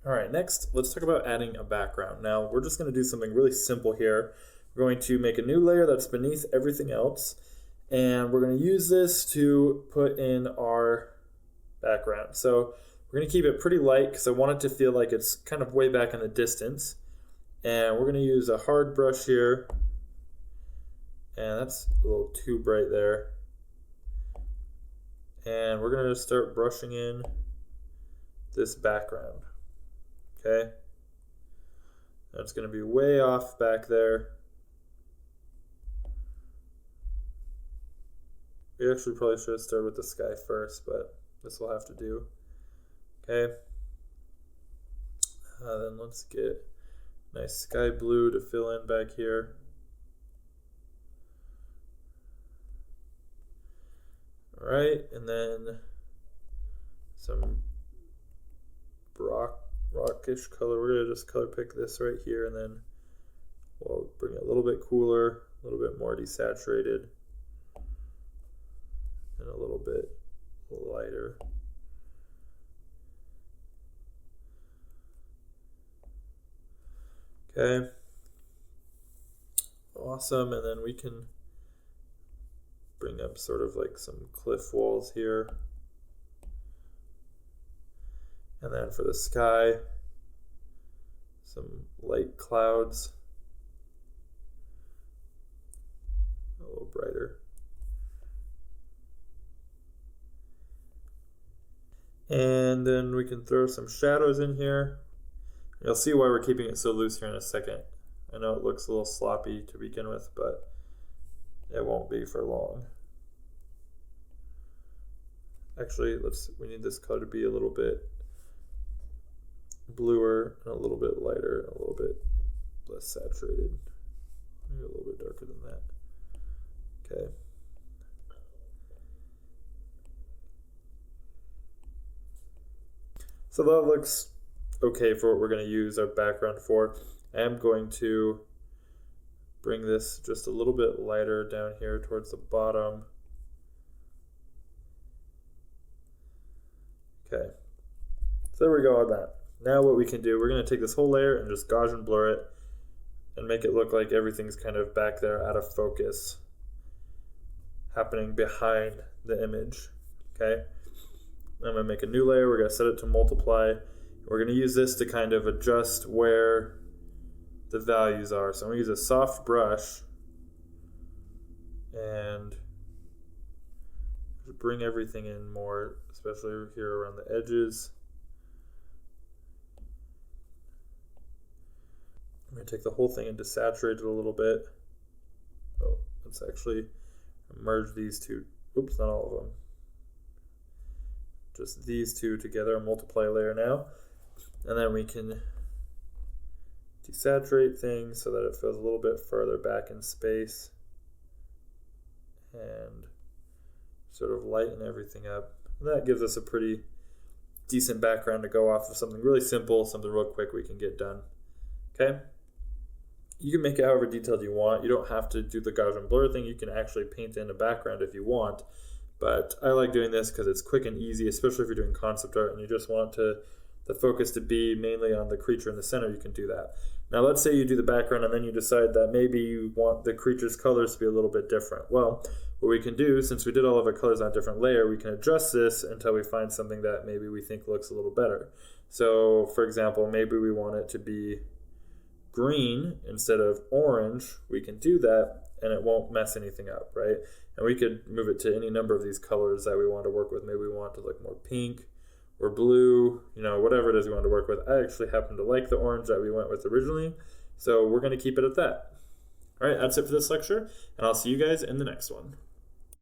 All right, next, let's talk about adding a background. Now, we're just going to do something really simple here. We're going to make a new layer that's beneath everything else, and we're going to use this to put in our background. So we're going to keep it pretty light because I want it to feel like it's kind of way back in the distance. And we're going to use a hard brush here, and that's a little too bright there. And we're going to start brushing in this background. Okay, that's going to be way off back there. We actually probably should have started with the sky first, but this will have to do. Okay, then let's get nice sky blue to fill in back here. All right, and then some rockish color. We're gonna just color pick this right here, and then we'll bring it a little bit cooler, a little bit more desaturated, and a little bit lighter. Okay, awesome. And then we can bring up sort of like some cliff walls here. And then for the sky, some light clouds, a little brighter. And then we can throw some shadows in here. You'll see why we're keeping it so loose here in a second. I know it looks a little sloppy to begin with, but it won't be for long. Actually, we need this color to be a little bit bluer and a little bit lighter and a little bit less saturated. Maybe a little bit darker than that. Okay. So that looks okay for what we're going to use our background for. I am going to bring this just a little bit lighter down here towards the bottom. Okay, so there we go on that. Now what we can do, we're going to take this whole layer and just Gaussian blur it and make it look like everything's kind of back there out of focus, happening behind the image. Okay, I'm going to make a new layer. We're going to set it to multiply. We're going to use this to kind of adjust where the values are. So I'm going to use a soft brush and bring everything in more, especially over here around the edges. I'm going to take the whole thing and desaturate it a little bit. Oh, let's actually merge these two. Oops, not all of them. Just these two together, a multiply layer now. And then we can desaturate things so that it feels a little bit further back in space and sort of lighten everything up. And that gives us a pretty decent background to go off of, something really simple, something real quick we can get done. Okay? You can make it however detailed you want. You don't have to do the Gaussian blur thing. You can actually paint in a background if you want. But I like doing this because it's quick and easy, especially if you're doing concept art and you just want the focus to be mainly on the creature in the center. You can do that. Now let's say you do the background and then you decide that maybe you want the creature's colors to be a little bit different. Well, what we can do, since we did all of our colors on a different layer, we can adjust this until we find something that maybe we think looks a little better. So for example, maybe we want it to be green instead of orange. We can do that and it won't mess anything up, right? And we could move it to any number of these colors that we want to work with. Maybe we want to look more pink or blue, whatever it is we want to work with. I actually happen to like the orange that we went with originally, so we're going to keep it at that. All right, that's it for this lecture, and I'll see you guys in the next one.